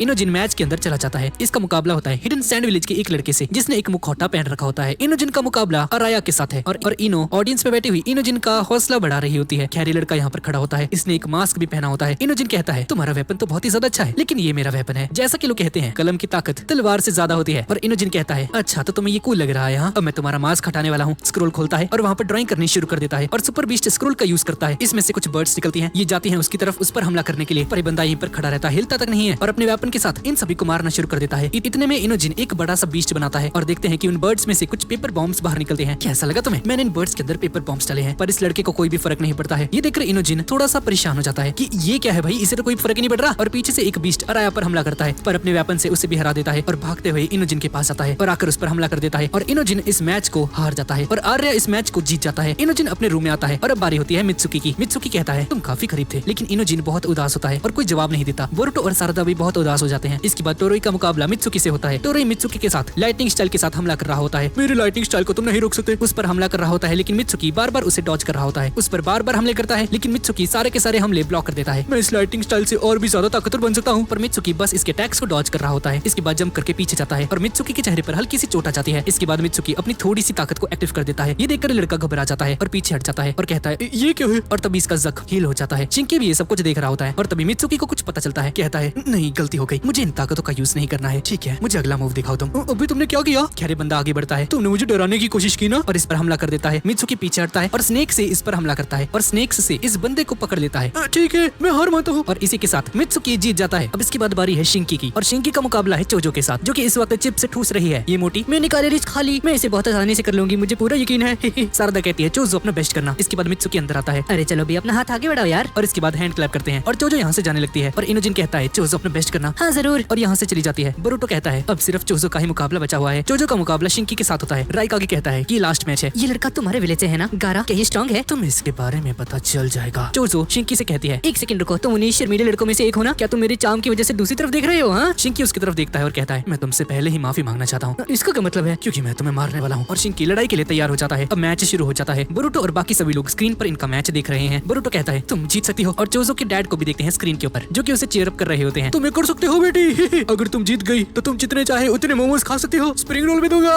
इनोजिन match के अंदर चला जाता है। इसका मुकाबला होता है हिडन सैंड विलेज के एक लड़के से जिसने एक मुखौटा पहन रखा होता है। इनोजिन का मुकाबला अराया के साथ है और इनो ऑडियंस में बैठी हुई इनोजिन का हौसला बढ़ा रही होती है। खैर ये लड़का यहाँ पर खड़ा होता है, इसने एक मास्क भी पहना होता है। इनोजिन कहता है तुम्हारा वेपन तो बहुत ही ज्यादा अच्छा है, लेकिन ये मेरा वेपन है। जैसा कि लोग कहते हैं कलम की ताकत तलवार से ज्यादा होती है। और इनोजिन कहता है अच्छा तो तुम्हें ये कूल लग रहा है, हाँ अब मैं तुम्हारा मास्क हटाने वाला हूँ। स्क्रोल खोलता है और वहाँ पर ड्राइंग करनी शुरू कर देता है और सुपर बीस्ट स्क्रोल का यूज करता है। इसमें से कुछ बर्ड्स निकलती हैं, ये जाती हैं उसकी तरफ, उस पर हमला करने के लिए। पर ये बंदा यहीं पर खड़ा रहता है, हिलता तक नहीं है और अपने वेपन के साथ इन सभी को मारना शुरू कर देता है। इतने में इनोजिन एक बड़ा सा बीस्ट बनाता है और देखते हैं कि उन बर्ड्स में से कुछ पेपर बॉम्ब्स बाहर निकलते हैं। कैसा लगा तुम्हें? मैंने इन बर्ड्स के अंदर पेपर बॉम्ब्स डाले हैं, पर इस लड़के को कोई भी फर्क नहीं पड़ता है। ये देखकर इनोजिन थोड़ा सा परेशान हो जाता है कि ये क्या है भाई, इसे तो कोई फर्क ही नहीं पड़ रहा। और पीछे से एक बीस्ट अराया पर हमला करता है, पर अपने वेपन से उसे भी हरा देता है और भागते हुए इनोजिन के पास आता है और आकर उस पर हमला कर देता है। और इनोजिन इस मैच को हार जाता है और आर्या इस मैच को जीत जाता है। इनोजिन अपने रूम में आता है और अब बारी होती है मित्सुकी की। मित्सुकी कहता है तुम काफी करीब थे, लेकिन इनोजिन बहुत उदास होता है और कोई जवाब नहीं देता। बोरुटो और सारदा भी बहुत उदास हो जाते हैं। इसके बाद टोरोई का मुकाबला मित्सुकी से होता है। टोरोई मित्सुकी के साथ लाइटनिंग स्टाइल के साथ हमला कर रहा होता है। मेरे लाइटनिंग स्टाइल को तुम नहीं रोक सकते, उस पर हमला कर रहा होता है, लेकिन मित्सुकी बार बार उसे डॉज कर रहा होता है। उस पर बार बार हमले करता है, लेकिन मित्सुकी सारे के सारे हमले ब्लॉक कर देता है। मैं इस लाइटनिंग स्टाइल से और भी ज्यादा ताकतवर बन सकता हूँ, पर मित्सुकी बस इसके अटैक्स को डॉज कर रहा होता है। इसके बाद जंप करके पीछे जाता है और मित्सुकी के चेहरे पर हल्की सी चोट आ जाती है। इसके बाद मित्सुकी अपनी थोड़ी सी ताकत को एक्टिव कर देता है। ये देखकर लड़का घबरा जाता है और पीछे हट जाता है और कहता है ये क्यों है, और तभी इसका जख्म हील हो जाता है। शिंकी भी ये सब कुछ देख रहा होता है और तभी मित्सुकी को कुछ पता चलता है। कहता है नहीं गलती हो गई, मुझे इन ताकतों का यूज नहीं करना है। ठीक है मुझे अगला मूव दिखाओ तुम। अभी तुमने क्या किया? खैर बंदा आगे बढ़ता है, तुमने मुझे डराने की कोशिश की ना, और इस पर हमला कर देता है। मित्सुकी पीछे हटता है और स्नेक से इस पर हमला करता है और स्नेक से इस बंदे को पकड़ लेता है। ठीक है मैं हार मानता हूँ, और इसी के साथ मित्सुकी जीत जाता है। अब इसके बाद बारी है शिंकी की, और शिंकी का मुकाबला है चोजो के साथ, जो कि इस वक्त चिप से ठूस रही है। ये मोटी मैंने कैलोरीज खा ली, मैं इसे बहुत आसानी से कर लूंगी, मुझे पूरा यकीन है। सारदा कहती है चोजो अपना बेस्ट करना। इसके बाद मित्सुकी अंदर आता है, अरे चलो भी अपना हाथ आगे बढ़ाओ यार, और इसके बाद हैंड क्लैप करते हैं और चोजो यहाँ से जाने लगती है। और इनोजिन कहता है चोजो अपना बेस्ट करना। हाँ जरूर, और यहाँ से चली जाती है। बोरुटो कहता है अब सिर्फ चोजो का ही मुकाबला बचा हुआ है। चोजो का मुकाबला शिंकी के साथ होता है। राइकागे कहता है कि लास्ट मैच है। ये लड़का तुम्हारे विलेज से है ना? गारा क्या ये स्ट्रॉन्ग है? तुम्हें इसके बारे में पता चल जाएगा। चोजो शिंकी से कहती है एक सेकंड रुको, तुम उन्हीं शर्मीले लड़कों में से एक हो ना? क्या तुम मेरे चार्म की वजह से दूसरी तरफ देख रहे हो? हाँ। शिंकी उसकी तरफ देखता है और कहता है मैं तुमसे पहले ही माफी मांगना चाहता हूँ। इसका क्या मतलब है? क्योंकि मैं तुम्हें मारने वाला हूँ। और शिंकी लड़ाई के लिए तैयार हो जाता है। अब मैच शुरू हो जाता है। बोरुटो और बाकी सभी लोग स्क्रीन पर इनका मैच देख रहे हैं। बोरुटो कहता है तुम जीत सकती हो, और चोजो के डैड को भी देखते हैं स्क्रीन के ऊपर, जो कि उसे चीयर अप कर रहे होते हैं। तुम कर सकते हो बेटी, अगर तुम जीत गई तो तुम जितने चाहे उतने मोमोज खा सकती हो, स्प्रिंग रोल भी दूंगा।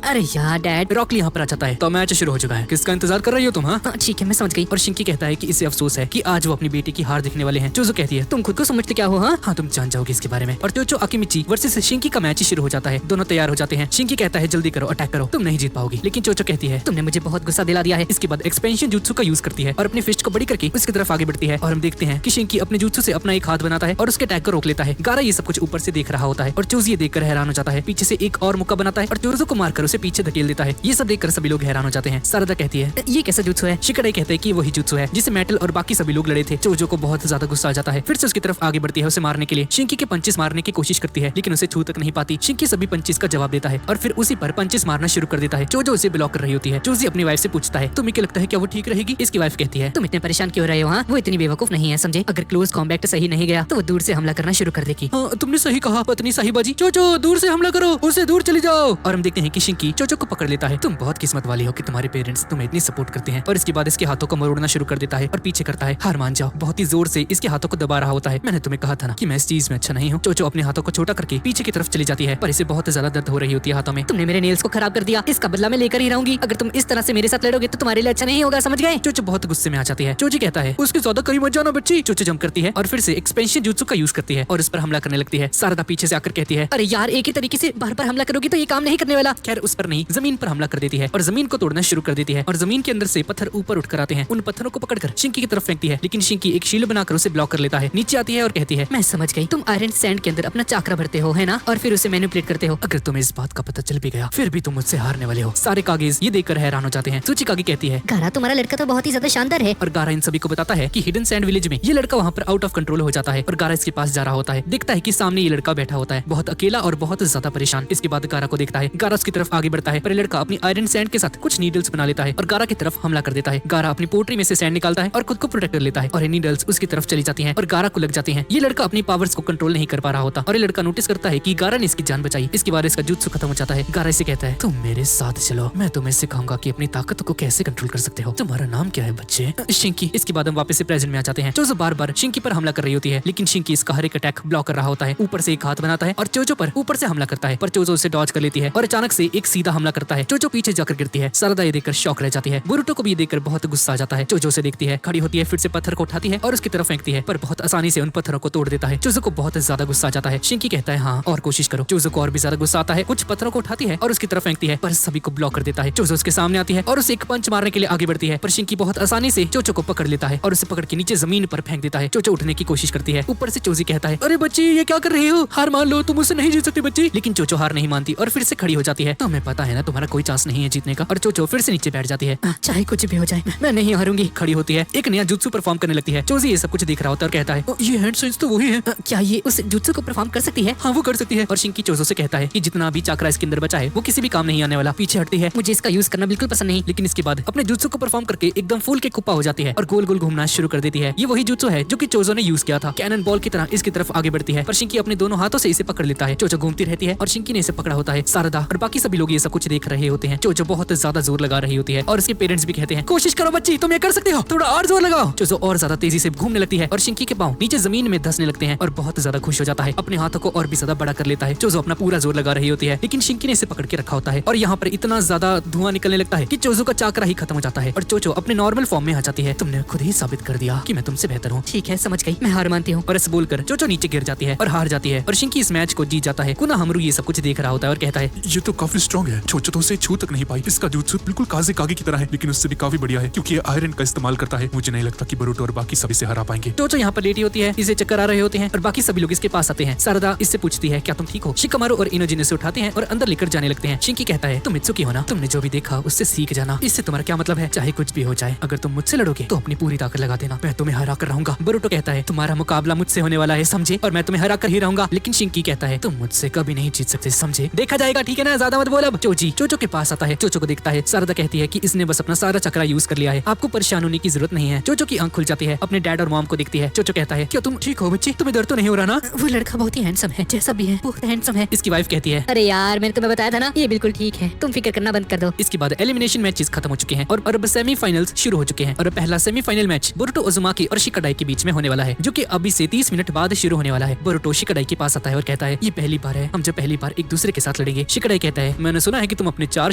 अरे यार डैड। रॉकली यहाँ पर आ जाता है। तो मैच शुरू हो चुका है, किसका इंतजार कर रही हो तुम? हाँ ठीक है मैं समझ गई। और शिंकी कहता है कि इसे अफसोस है कि आज वो अपनी बेटी की हार देखने वाले हैं। चोजो कहती है तुम खुद को समझते क्या हो? हाँ तुम जान जाओगे इसके बारे में। और चोचो अकिमिची वर्सेस शिंकी का मैच शुरू हो जाता है। दोनों तैयार हो जाते हैं। शिंकी कहता है जल्दी करो, अटैक करो, तुम नहीं जीत पाओगी। लेकिन चोचो कहती है तुमने मुझे बहुत गुस्सा दिला दिया है। इसके बाद एक्सपेंशन जुत्सु का यूज करती है और अपनी फिस्ट को बड़ी करके उसकी तरफ आगे बढ़ती है। और हम देखते हैं कि शिंकी अपने जुत्सु से अपना एक हाथ बनाता है और उसके अटैक को रोक लेता है। गारा ये सब कुछ ऊपर से देख रहा होता है और चोजो ये देखकर हैरान हो जाता है। पीछे से एक और मुक्का बनाता है और चोजो को मारकर उसे पीछे धकेल देता है। ये सब देखकर सभी लोग हैरान हो जाते हैं। सारदा कहती है ये कैसा जुत्सु है? शिकड़े कहते हैं कि वही जुत्सु है जिसे मेटल और बाकी सभी लोग लड़े थे। चोजो को बहुत ज्यादा गुस्सा आ जाता है, फिर से उसकी तरफ आगे बढ़ती है उसे मारने के लिए। शिंकी के पंचेस मारने की कोशिश करती है, लेकिन उसे छू तक नहीं पाती। शिंकी सभी पंचेस का जवाब देता है और फिर उसी पर पंचेस मारना शुरू कर देता है। चोजो उसे ब्लॉक कर रही होती है। चोजी अपनी वाइफ से पूछता है तुम्हें क्या लगता है क्या वो ठीक रहेगी? इसकी वाइफ कहती है तुम इतने परेशान क्यों रहे हो? हाँ वो इतनी बेवकूफ नहीं है समझे, अगर क्लोज कॉम्बैट सही नहीं गया तो वो दूर से हमला करना शुरू कर देगी। हाँ तुमने सही कहा पत्नी साहिबाजी, चोचो दूर से हमला करो, उससे दूर चली जाओ। और हम देखते हैं कि शिंकी चोचो को पकड़ लेता है। तुम बहुत किस्मत वाली हो कि तुम्हारे पेरेंट्स तुम्हें इतनी सपोर्ट करते हैं। और इसके बाद इसके हाथों को मरोड़ना शुरू कर देता है और पीछे करता है हार मान जाओ। बहुत ही जोर से इसके हाथों को दबा रहा होता है। मैंने तुम्हें कहा था ना कि मैं इस चीज में अच्छा नहीं हूँ। चोचो अपने हाथों को छोटा करके पीछे की तरफ चली जाती है, पर इसे बहुत ज्यादा दर्द हो रही होती है हाथों में। तुमने मेरे नेल्स को खराब कर दिया, इसका बदला मैं लेकर ही रहूंगी। अगर तुम इस तरह से मेरे साथ लड़ोगे तो तुम्हारे लिए अच्छा नहीं होगा, समझ गए? चोचो बहुत गुस्से में आ जाती है। चोची कहता है उसके ज्यादा करीब मत जाना बच्ची। चोचो जंप करती है और फिर से एक्सपेंशन जुत्सु का यूज करती है और उस पर हमला करने लगती है। सारदा पीछे से आकर कहती है अरे यार एक ही तरीके से बार बार हमला करोगी तो ये काम नहीं करने वाला। खैर उस पर नहीं, जमीन पर हमला कर देती है और जमीन को तोड़ना शुरू कर देती है। और जमीन के अंदर से पत्थर ऊपर उठकर आते हैं। उन पत्थरों को पकड़कर शिंकी की तरफ फेंकती है, लेकिन शिंकी एक शील्ड बनाकर उसे ब्लॉक कर लेता है। नीचे आती है और कहती है मैं समझ गई, तुम आयरन सैंड के अंदर अपना चाकरा भरते हो है ना, और फिर उसे मैनिपुलेट करते हो। अगर तुम्हें इस बात का पता चल भी गया फिर भी तुम मुझसे हारने वाले हो। सारे कागेज ये देखकर हैरान हो जाते हैं। सूचिकागी कहती है गारा तुम्हारा लड़का तो बहुत ही ज्यादा शानदार है। और गारा इन सभी को बताता है कि हिडन सैंड विलेज में ये लड़का वहाँ पर आउट ऑफ कंट्रोल हो जाता है। और गारा इसके पास जा रहा होता है, देखता है कि सामने ये लड़का बैठा होता है, बहुत अकेला और बहुत ज्यादा परेशान। इसके बाद गारा को देखता है, गारा उसकी तरफ आगे बढ़ता है, पर लड़का अपनी आयरन सैंड के साथ कुछ नीडल्स बना लेता है और गारा की तरफ हमला कर देता है। गारा अपनी पोटरी में से सैंड निकालता है और खुद को प्रोटेक्ट कर लेता है और ये नीडल्स उसकी तरफ चली जाती हैं और गारा को लग जाती हैं। ये लड़का अपनी पावर्स को कंट्रोल नहीं कर पा रहा होता और ये लड़का नोटिस करता है कि गारा ने इसकी जान बचाई। इसके बाद इसका जुत्सु खत्म हो जाता है। गारा इसे कहता है तुम मेरे साथ चलो, मैं तुम्हें सिखाऊंगा कि अपनी ताकत को कैसे कंट्रोल कर सकते हो। तुम्हारा नाम क्या है बच्चे? शिंकी। इसके बाद हम वापस से प्रेजेंट में आ जाते हैं। चोजो बार बार शिंकी पर हमला कर रही होती है, लेकिन शिंकी इसका हर एक अटैक अटैक ब्लॉक कर रहा होता है। ऊपर से एक हाथ बनाता है और चोचो पर ऊपर से हमला करता है, पर चोचो उसे डॉज कर लेती है और अचानक से एक सीधा हमला करता है। चोचो पीछे जाकर गिरती है। सारदा ये देखकर शॉक रह जाती है। बोरुटो को भी ये देखकर बहुत गुस्सा आ जाता है। चोचो उसे देखती है, खड़ी होती है, फिर से पत्थर को उठाती है और उसकी तरफ फेंकती है, पर बहुत आसानी से उन पत्थरों को तोड़ देता है। चोचो को बहुत ज्यादा गुस्सा आ जाता है। शिंकी कहता है हाँ और कोशिश करो। चोचो को और भी ज्यादा गुस्सा आता है, कुछ पत्थरों को उठाती है और उसकी तरफ फेंकती है, पर सभी को ब्लॉक कर देता है। चोचो उसके सामने आती है और उसे एक पंच मारने के लिए आगे बढ़ती है, पर शिंकी बहुत आसानी से चोचो को पकड़ लेता है और उसे पकड़ के नीचे जमीन पर फेंक देता है। चोचो उठने की कोशिश करती है। ऊपर से चोजी कहता है अरे बच्ची ये क्या कर रही हो, हार मान लो, तुम मुझसे नहीं जीत सकती बच्ची। लेकिन चोचो हार नहीं मानती और फिर से खड़ी हो जाती है। तुम्हें पता है ना तुम्हारा कोई चांस नहीं है जीतने का। और चोचो फिर से नीचे बैठ जाती है। चाहे कुछ भी हो जाए मैं नहीं हारूंगी। खड़ी होती है, एक नया जुत्सु परफॉर्म करने लगती है। चोजी ये सब कुछ देख रहा होता है और कहता है ये हैंड सेंस तो वही है। क्या ये उस जुत्सु को परफॉर्म कर सकती है? हाँ वो कर सकती है। और शिंकी चोजो से कहता है कि जितना भी चाकरा इसके अंदर बचा है वो किसी भी काम नहीं आने वाला। पीछे हटती है, मुझे इसका यूज करना बिल्कुल पसंद नहीं। लेकिन इसके बाद अपने जुत्सु को परफॉर्म करके एकदम फूल के कुप्पा हो जाती है और गोल गोल घूमना शुरू कर देती है। ये वही जुत्सु है जो कि चोजो ने यूज किया था। कैनन बॉल की तरह इसकी तरफ आगे बढ़ती है, पर शिंकी अपने दोनों हाथों से इसे पकड़ लेता है। चोजो घूमती रहती है और शिंकी ने इसे पकड़ा होता है। सारदा और बाकी सभी लोग ये सब कुछ देख रहे होते हैं। चोजो बहुत ज्यादा जोर लगा रही होती है और उसके पेरेंट्स भी कहते हैं कोशिश करो बच्ची, तुम ये कर सकते हो, थोड़ा और जोर लगाओ। चोजो और ज्यादा तेजी से घूमने लगती है और शिंकी के पांव नीचे जमीन में धंसने लगते हैं और बहुत ज्यादा खुश हो जाता है। अपने हाथों को और भी ज्यादा बड़ा कर लेता है। चोजो अपना पूरा जोर लगा रही होती है, लेकिन शिंकी ने इसे पकड़ के रखा होता है और यहाँ पर इतना ज्यादा धुआं निकलने लगता है कि चोजो का चाकरा ही खत्म हो जाता है और चोचो अपने नॉर्मल फॉर्म में आ जाती है। तुमने खुद ही साबित कर दिया कि मैं तुमसे बेहतर हूँ। ठीक है समझ गई, मैं हार मानती हूँ। और ऐसे बोलकर चोचो नीचे गिर जाती है और हार जाती है और शिंकी इस मैच को जीत जाता है। कुना हमरू ये सब कुछ देख रहा होता है और कहता है ये तो काफी स्ट्रॉन्ग है, चोचो तो उसे छू तक नहीं पाई। इसका jutsu बिल्कुल काजे कागे की तरह है, लेकिन उससे भी काफी बढ़िया है क्योंकि ये आयरन का इस्तेमाल करता है। मुझे नहीं लगता कि बोरुटो और बाकी सभी से हरा पाएंगे। चोचो यहाँ पर लेटी होती है, इसे चक्कर आ रहे होते हैं और बाकी सभी लोग इसके पास आते हैं। सारदा इससे पूछती है क्या तुम ठीक हो? शिकामारू और इनोजिन इसे उठाते हैं और अंदर लेकर जाने लगते हैं। शिंकी कहता है तुम मित्सुकी हो ना, तुमने जो भी देखा उससे सीख जाना। इससे तुम्हारा क्या मतलब है? चाहे कुछ भी हो जाए, अगर तुम मुझसे लड़ोगे तो अपनी पूरी ताकत लगा देना, मैं तुम्हें हरा कर रहूंगा। बोरुटो कहता है तुम्हारा मुकाबला मुझसे होने वाला है समझे, और मैं तुम्हें हरा कर ही रहूंगा। लेकिन शिंकी कहता है तुम मुझसे कभी नहीं जीत सकते समझे, देखा जाएगा ठीक है ना, ज्यादा मत बोल। अब चोची चोचो के पास आता है, चोचो को देखता है। सारदा कहती है कि इसने बस अपना सारा चक्रा यूज कर लिया है, आपको परेशान होने की जरूरत नहीं है। चोचो की आंख खुल जाती है, अपने डैड और मॉम को देखती है। चोचो कहता है क्या तुम ठीक हो बच्ची, तुम्हें डर तो नहीं हो रहा ना? वो लड़का बहुत ही हैंडसम है, जैसा भी है बहुत हैंडसम है। इसकी वाइफ कहती है अरे यार मैंने तुम्हें बताया था ना, ये बिल्कुल ठीक है, तुम फिक्र करना बंद कर दो। इसके बाद एलिमिनेशन मैचेस खत्म हो चुके हैं और अब सेमीफाइनल्स शुरू हो चुके हैं और पहला सेमीफाइनल मैच बोरुटो उजुमाकी और शिकाडाई के बीच में होने वाला है, जो कि अभी से 30 मिनट बाद शुरू होने वाला है। बोरुटो शिकाडाई के पास आता है और कहता है ये पहली बार है हम जब पहली बार एक दूसरे के साथ लड़ेंगे। शिकाडाई कहता है मैंने सुना है कि तुम अपने 4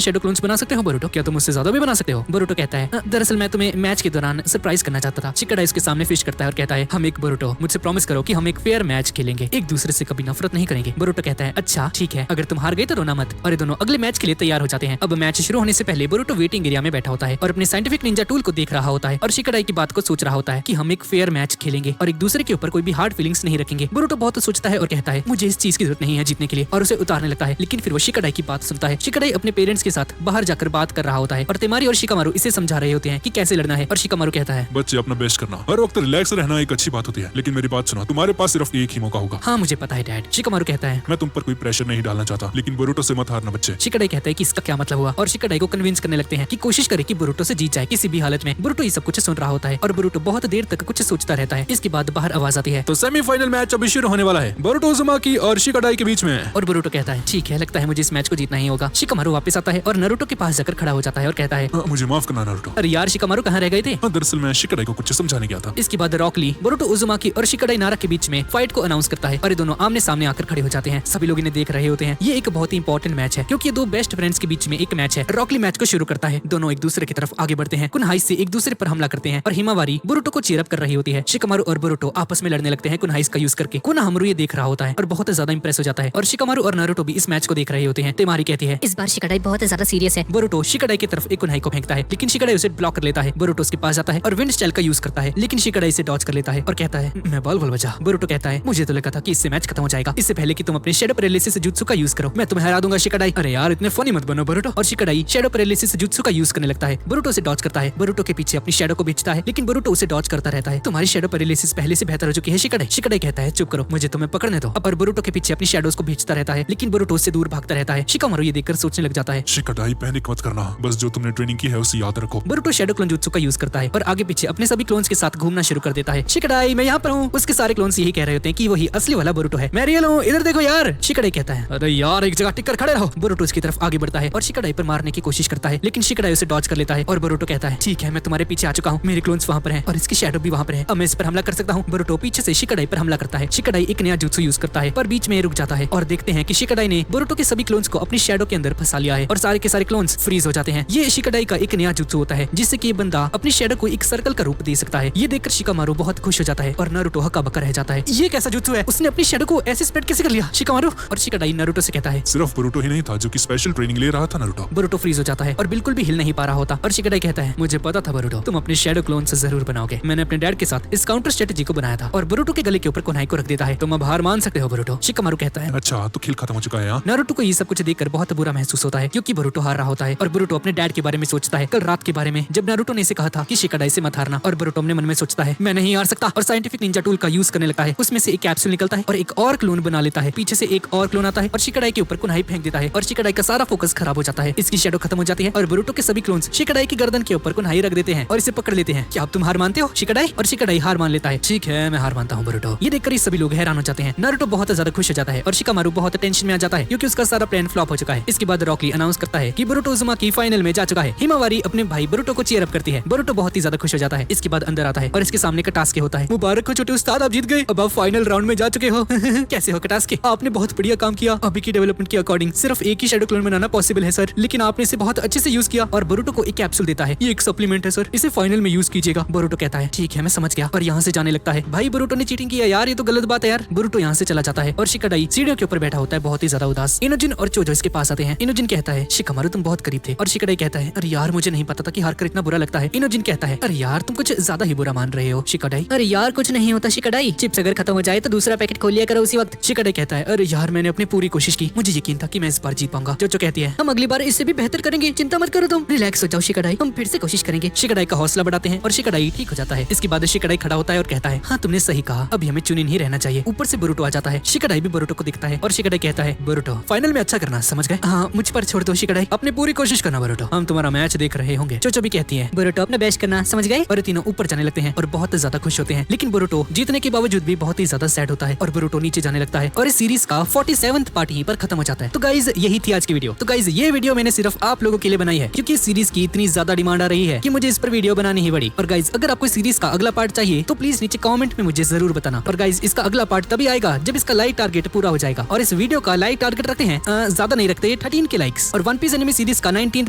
शैडो क्लोन्स बना सकते हो बोरुटो, क्या तुम उससे ज्यादा भी बना सकते हो? बोरुटो कहता है दरअसल मैं तुम्हें मैच के दौरान सरप्राइज करना चाहता था। शिकाडाई उसके सामने फिश करता है और कहता है हम एक बोरुटो मुझसे प्रॉमिस करो कि हम एक फेयर मैच खेलेंगे, एक दूसरे से कभी नफरत नहीं करेंगे। बोरुटो कहता है अच्छा ठीक है, अगर तुम हार गए तो रोना मत। और ये दोनों अगले मैच के लिए तैयार हो जाते हैं। अब मैच शुरू होने से पहले बोरुटो वेटिंग एरिया में बैठा होता है और अपने साइंटिफिक निंजा टूल को देख रहा होता है और शिकाडाई की बात को सोच रहा होता है कि हम एक फेयर मैच खेलेंगे और एक दूसरे के ऊपर कोई भी हार्ड फीलिंग्स नहीं रखेंगे। बोरुटो बहुत सोचता है और कहता है मुझे इस चीज की जरूरत नहीं है जीतने के लिए, और उसे उतारने लगता है। लेकिन फिर वो शिकाडाई की बात सुनता है। शिकाडाई अपने पेरेंट्स के साथ बाहर जाकर बात कर रहा होता है और तेमारी और शिकामारू इसे समझा रहे होते हैं कि कैसे लड़ना है। और शिकामारू कहता है बच्चे अपना बेस्ट करना, हर वक्त रिलैक्स रहना एक अच्छी बात होती है, लेकिन मेरी बात सुनो, तुम्हारे पास सिर्फ एक ही मौका होगा। हाँ मुझे पता है डैड। शिकामारू कहता है मैं तुम पर कोई प्रेशर नहीं डालना चाहता, लेकिन बोरुटो से मत हारना बच्चे। शिकाडाई कहता है कि इसका क्या मतलब हुआ, और शिकाडाई को कन्विंस करने लगते हैं कि कोशिश करे कि बोरुटो से जीत जाए किसी भी हालत में। बोरुटो ये सब कुछ सुन रहा होता है और बोरुटो बहुत देर तक कुछ सोचता रहता है। इसके बाद बाहर आवाज आती है तो सेमीफाइनल मैच अभी शुरू होने वाला है, बोरुटो उजुमाकी और शिकाडाई के बीच में। और बोरुटो कहता है ठीक है, लगता है मुझे इस मैच को जीतना ही होगा। शिकामारू वापस आता है और नारुतो के पास जाकर खड़ा हो जाता है और कहता है मुझे माफ करना नारुतो। अरे यार शिकामारू कहाँ रह गए थे? दरअसल मैं शिकाडाई को कुछ समझाने गया था। इसके बाद रॉक ली बोरुटो उजुमाकी और शिकाडाई नारा के बीच में फाइट को अनाउंस करता है और ये दोनों आमने सामने आकर खड़े हो जाते हैं। सभी लोग इन्हें देख रहे होते हैं। ये एक बहुत ही इंपॉर्टेंट मैच है क्योंकि ये दो बेस्ट फ्रेंड्स के बीच में एक मैच है। रॉकली मैच को शुरू करता है, दोनों एक दूसरे की तरफ आगे बढ़ते हैं, कुनहाई से एक दूसरे पर हमला करते हैं और हिमावारी बोरुटो को चीयर अप कर रही होती है। शिकामारू और बोरुटो आपस में लड़ने लगते हैं कुनहाइस का यूज करके। कुना हमरू ये देख रहा होता है और बहुत ज्यादा इंप्रेस हो जाता है और शिकामारू और नारुतो भी इस मैच को देख रहे होते हैं। तेमारी कहती है इस बार शिकाडाई बहुत ज्यादा सीरियस है। बोरुटो शिकाडाई की तरफ एक कुनहाई को फेंकता है, लेकिन शिकाडाई उसे ब्लॉक कर लेता है। बोरुटो उसके पास जाता है और विंड स्टाइल का यूज करता है, लेकिन शिकाडाई इसे डॉज कर लेता है और कहता है मैं बॉल बचा। बोरुटो कहता है मुझे तो लगा था कि इससे मैच खत्म हो जाएगा, इससे पहले कि तुम अपने शैडो पैरालिसिस जुत्सु का यूज करो, मैं तुम्हें हरा दूंगा शिकाडाई। अरे यार इतने फनी मत बनो बोरुटो। और शिकाडाई शैडो पैरालिसिस जुत्सु का यूज करने लगता है। बोरुटो उसे डॉज करता है, बोरुटो के पीछे अपनी शैडो को भेजता है, लेकिन बोरुटो उसे डॉज करता रहता है। तुम्हारी शैडो पैरालिसिस पहले से बेहतर हो चुकी है शिकाडाई। शिकाडाई कहता है चुप करो, मुझे तुम्हें पकड़ने दो। अब बोरुटो के पीछे अपनी शैडोज को भेजता रहता है, लेकिन बोरुटो उससे दूर भागता रहता है। शिकामारू ये देखकर सोचने लग जाता है शिकाडाई पैनिक मत करना, बस जो तुमने ट्रेनिंग की है उसे याद रखो। बोरुटो शैडो क्लोन जुत्सु का यूज करता है और आगे पीछे अपने सभी क्लोन्स के साथ घूमना शुरू कर देता है। शिकाडाई मैं यहाँ पर हूँ। उसके सारे क्लोन्स यही कह रहे होते हैं कि वही असली वाला बोरुटो है, मैं रियल हूँ, इधर देखो यार। शिकाडाई कहता है अरे यार एक जगह टिक कर खड़े रहो। बोरुटो उसकी तरफ आगे बढ़ता है और शिकाडाई पर मारने की कोशिश करता है, लेकिन शिकाडाई उसे डॉज कर लेता है और बोरुटो कहता है ठीक है मैं तुम्हारे पीछे आ चुका हूँ, मेरे क्लोन्स वहाँ पर हैं और इसकी शैडो भी वहाँ पर है, अब मैं इस पर हमला कर सकता हूँ। बोरुटो पीछे से शिकाडाई पर हमला करता है। शिकाडाई एक नया जुत्सु यूज करता है पर बीच में रुक जाता है और देखते हैं कि शिकाडाई ने बोरुटो के सभी क्लोन्स को अपनी शैडो के अंदर फंसा लिया है और सारे के सारे क्लोन्स फ्रीज हो जाते हैं। ये शिकाडाई का एक नया जुत्सु होता है जिससे कि ये बंदा अपनी शैडो को एक सर्कल का रूप दे सकता है। ये देखकर शिकामारू बहुत खुश हो जाता है और नारुतो हक्का-बक्का रह जाता है। ये कैसा जुत्सु है? उसने अपनी शैडो को ऐसे स्प्रेड कैसे कर लिया? शिकामारू और शिकाडाई नारुतो से कहता है। सिर्फ बोरुटो ही नहीं था जो कि स्पेशल ट्रेनिंग ले रहा था नारुतो। बोरुटो फ्रीज हो जाता है और बिल्कुल भी हिल नहीं पा रहा होता और शिकाडाई कहता है, मुझे पता था बोरुटो, तुम अपने शैडो क्लोन्स जरूर बनाओगे। मैंने अपने डैड के साथ इस काउंटर स्ट्रेटेजी को बनाया था। और बोरुटो के गले के ऊपर कोनाई को रख देता है। तुम अब हार मान सकते हो बोरुटो। शिकामारू कहता है। अच्छा तो खेल खत्म हो चुका है यहाँ। नारुतो को ये सब कुछ देखकर बहुत बुरा महसूस होता है क्योंकि बोरुटो हार रहा होता है और बोरुटो अपने डैड के बारे में सोचता है, कल रात के बारे में जब नारुतो ने इसे कहा था कि शिकाडाई से मत हारना। और बोरुटो अपने मन में सोचता है, मैं नहीं हार सकता और साइंटिफिक निंजा टूल का यूज करने लगता है। उसमें से एक कैप्सूल निकलता है और एक और क्लोन बना लेता है। पीछे से एक और क्लोन आता है और शिकाडाई के ऊपर कुनाई फेंक देता है और शिकाडाई का सारा फोकस खराब हो जाता है। इसकी शैडो खत्म हो जाती है और बोरुटो के सभी क्लोन्स शिकाडाई की गर्दन के ऊपर कुनाई रख देते हैं और इसे पकड़ लेते हैं। क्या अब तुम हार मानते हो शिकाडाई? और शिकाडाई हार मान लेता है। ठीक है मैं हार मानता हूँ बोरुटो। ये देखकर सभी लोग हैरान हो जाते हैं। नारुतो बहुत ज्यादा खुश हो जाता है और शिकामारू बहुत टेंशन में आ जाता है क्योंकि उसका सारा प्लान फ्लॉप हो चुका है। इसके बाद रॉकली अनाउंस करता है कि बोरुटो उज़ुमाकी फाइनल में जा चुका है। हिमावारी अपने भाई बोरुटो को चीयर अप करती है। बोरुटो बहुत ही ज्यादा खुश हो जाता है। इसके बाद अंदर आता है और इसके सामने कटास्के होता है। मुबारक हो छोटे उस्ताद, आप जीत गए। अब आप फाइनल राउंड में जा चुके हो। कैसे हो कटास्के? आपने बहुत बढ़िया काम किया। अभी की डेवलपमेंट के अकॉर्डिंग सिर्फ एक ही शैडो क्लोन बनाना पॉसिबल है सर, लेकिन आपने इसे बहुत अच्छे से यूज किया। और बोरुटो को एक कैप्सूल देता है। ये एक सप्लीमेंट है सर, इसे फाइनल में यूज कीजिएगा। बोरुटो कहता है ठीक है मैं समझ गया और यहाँ से जाने लगता है। भाई बोरुटो ने चीटिंग किया यार, ये तो गलत बात है यार। बोरुटो यहाँ से चला जाता है और शिकाडाई सीढ़ियों के ऊपर बैठा होता है बहुत ही ज्यादा उदास। इनोजिन और चोजो इसके पास आते हैं। इनोजिन कहता है शिकामारू तुम बहुत करीब थे और शिकाडाई कहता है अरे यार मुझे नहीं पता था कि हार कर इतना बुरा लगता है। इनोजिन कहता है अरे यार तुम कुछ ज्यादा ही बुरा मान रहे हो शिकाडाई। अरे यार कुछ नहीं होता शिकाडाई, चिप्स अगर खत्म हो जाए तो दूसरा पैकेट खोल लिया करो उसी वक्त। शिकाडाई कहता है अरे यार मैंने अपनी पूरी कोशिश की, मुझे यकीन था कि मैं इस बार जीत पाऊंगा। चोचो कहती है हम अगली बार इससे भी बेहतर करेंगे, चिंता मत करो तुम, रिलैक्स हो जाओ शिकाडाई, हम फिर से कोशिश करेंगे। शिकाडाई का हौसला बढ़ाते हैं और शिकाडाई ठीक हो जाता है। इसके बाद शिकाडाई खड़ा होता है और कहता है हाँ तुमने सही कहा, अभी हमें चुनिन ही रहना चाहिए। ऊपर से बोरुटो आ जाता है। शिकाडाई भी बोरुटो को दिखता है और शिकाडाई कहता है बोरुटो फाइनल में अच्छा करना, समझ गए? हाँ मुझ पर छोड़ दो शिकाडाई, अपनी पूरी कोशिश करना बोरुटो, हम तुम्हारा मैच देख रहे होंगे। चोचो भी कहती है बोरुटो अपना बेस्ट करना, समझ गए? और तीनों ऊपर जाने लगते हैं और बहुत ज्यादा खुश होते हैं। लेकिन बोरुटो जीतने के बावजूद भी बहुत ही ज्यादा सैड होता है और बोरुटो नीचे जाने लगता है और इस सीरीज का 47वां पार्ट यहीं पर खत्म हो जाता है। तो गाइज यही थी आज की वीडियो। तो गाइज ये वीडियो मैंने सिर्फ आप लोगों के लिए बनाई है क्योंकि इस सीरीज की इतनी ज्यादा डिमांड आ रही है कि मुझे इस पर वीडियो बनानी ही पड़ी। और गाइज अगर आपको सीरीज का अगला पार्ट चाहिए तो प्लीज नीचे कमेंट में मुझे जरूर बताना। और गाइज इसका अगला पार्ट तभी आएगा जब इसका लाइक टारगेट पूरा हो जाएगा और इस वीडियो का लाइक टारगेट रखते हैं ज्यादा नहीं रखते 13 के लाइक्स। और वन पीस एनिमे सीरीज का 19th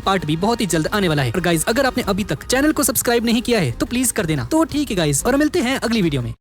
पार्ट भी बहुत ही जल्द आने वाला है। और गाइज अगर आपने अभी तक चैनल को सब्सक्राइब नहीं किया है तो प्लीज कर देना। तो ठीक है गाइज और मिलते हैं अगली वीडियो में।